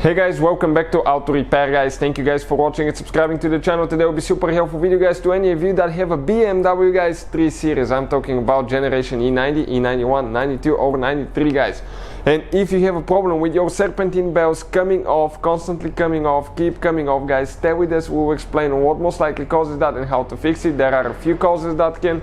Hey guys, welcome back to Auto Repair guys. Thank you guys for watching and subscribing to the channel. Today will be super helpful video guys to any of you that have a BMW guys 3 Series. I'm talking about generation E90, E91, 92 or 93 guys. And if you have a problem with your serpentine belts coming off, constantly coming off, keep coming off guys, stay with us. We will explain what most likely causes that and how to fix it. There are a few causes that can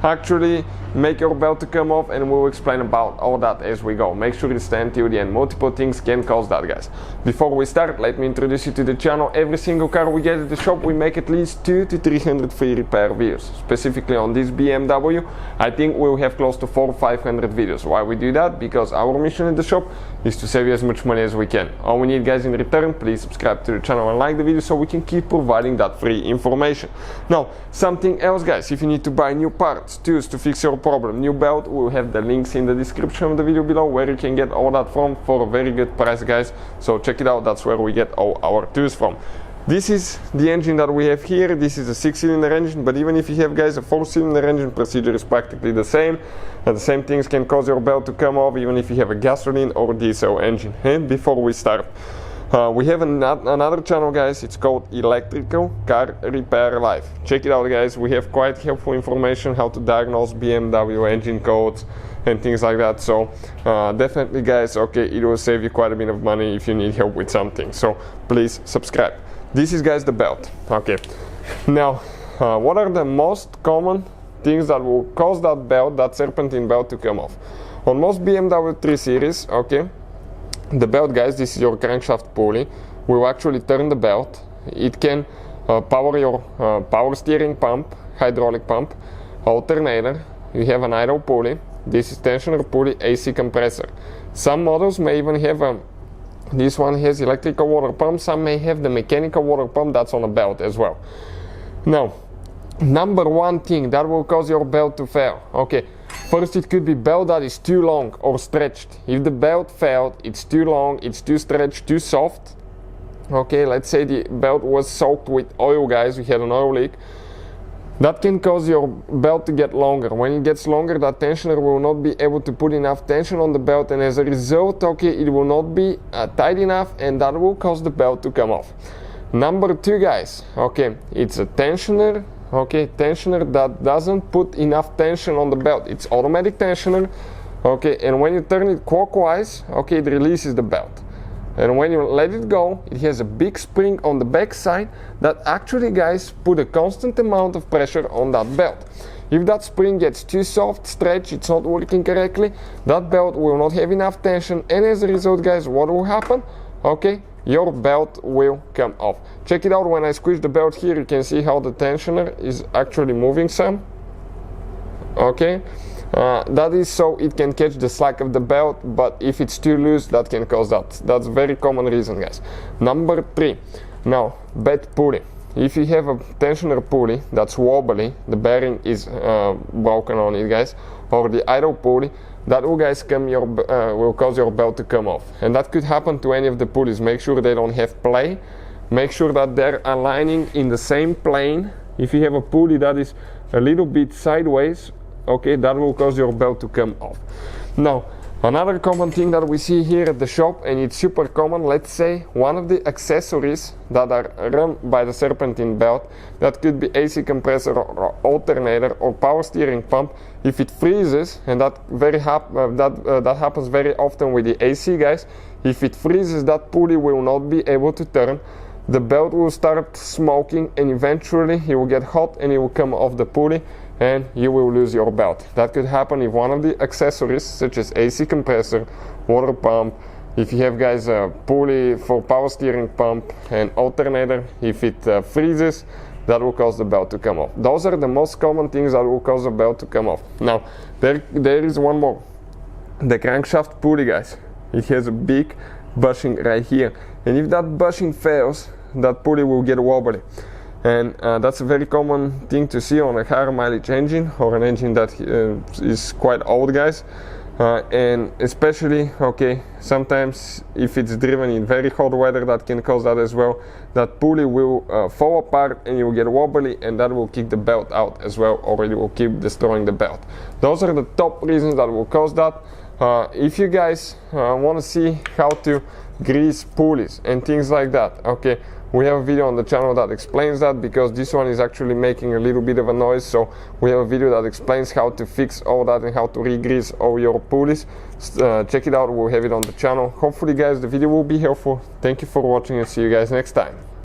actually make your belt to come off, and we'll explain about all that as we go. Make sure to stay until the end. Multiple things can cause that guys. Before we start, let me introduce you to the channel. Every single car we get at the shop, we make at least 200 to 300 free repair videos. Specifically on this BMW, I think we'll have close to 400 to 500 videos. Why we do that? Because our mission at the shop is to save you as much money as we can. All we need guys in return, please subscribe to the channel and like the video so we can keep providing that free information. Now, something else guys, if you need to buy new parts, tools to fix your problem, new belt, we'll have the links in the description of the video below where you can get all that from for a very good price guys. So check it out, that's where we get all our tools from. This is the engine that we have here. This is a 6-cylinder engine, but even if you have guys a 4-cylinder engine, procedure is practically the same. And the same things can cause your belt to come off even if you have a gasoline or diesel engine. And before we start, we have another channel guys, it's called Electrical Car Repair Live. Check it out guys, we have quite helpful information how to diagnose BMW engine codes and things like that. So definitely guys, okay, it will save you quite a bit of money if you need help with something. So please subscribe. This is guys the belt. Okay, now what are the most common things that will cause that belt, that serpentine belt, to come off? On most BMW 3 Series, okay, the belt guys, this is your crankshaft pulley, will actually turn the belt. It can power your power steering pump, hydraulic pump, alternator. You have an idle pulley. This is tensioner pulley, AC compressor. Some models may even have this one has electrical water pump. Some may have the mechanical water pump that's on a belt as well. Now, number one thing that will cause your belt to fail. Okay, first it could be belt that is too long or stretched. If the belt failed, it's too long, it's too stretched, too soft. Okay, let's say the belt was soaked with oil guys, we had an oil leak. That can cause your belt to get longer. When it gets longer, that tensioner will not be able to put enough tension on the belt, and as a result, okay, it will not be tight enough, and that will cause the belt to come off. Number two guys, okay, it's a tensioner. Okay, tensioner that doesn't put enough tension on the belt. It's automatic tensioner, okay, and when you turn it clockwise, okay, it releases the belt. And when you let it go, it has a big spring on the back side that actually guys put a constant amount of pressure on that belt. If that spring gets too soft, stretched, it's not working correctly, that belt will not have enough tension, and as a result guys, what will happen? Okay, your belt will come off. Check it out, when I squish the belt here, you can see how the tensioner is actually moving some. Okay, that is so it can catch the slack of the belt, but if it's too loose, that can cause that. That's a very common reason guys. Number three, now bad pulley. If you have a tensioner pulley that's wobbly, the bearing is broken on it guys, or the idle pulley, that will guys will cause your belt to come off. And that could happen to any of the pulleys. Make sure they don't have play. Make sure that they're aligning in the same plane. If you have a pulley that is a little bit sideways, okay, that will cause your belt to come off. Now, another common thing that we see here at the shop, and it's super common, let's say one of the accessories that are run by the serpentine belt, that could be AC compressor or alternator or power steering pump, if it freezes, and that happens very often with the AC guys, if it freezes, that pulley will not be able to turn. The belt will start smoking, and eventually it will get hot and it will come off the pulley, and you will lose your belt. That could happen if one of the accessories, such as AC compressor, water pump, if you have guys a pulley for power steering pump and alternator, if it freezes, that will cause the belt to come off. Those are the most common things that will cause the belt to come off. Now, there is one more. The crankshaft pulley guys, it has a big bushing right here, and if that bushing fails, that pulley will get wobbly. And that's a very common thing to see on a higher mileage engine or an engine that is quite old guys, and especially, okay, sometimes if it's driven in very hot weather, that can cause that as well. That pulley will fall apart and you will get wobbly, and that will kick the belt out as well, or it will keep destroying the belt. Those are the top reasons that will cause that. If you guys want to see how to grease pulleys and things like that. Okay, we have a video on the channel that explains that, because this one is actually making a little bit of a noise. So we have a video that explains how to fix all that and how to re-grease all your pulleys. Check it out, we'll have it on the channel. Hopefully guys the video will be helpful. Thank you for watching and see you guys next time.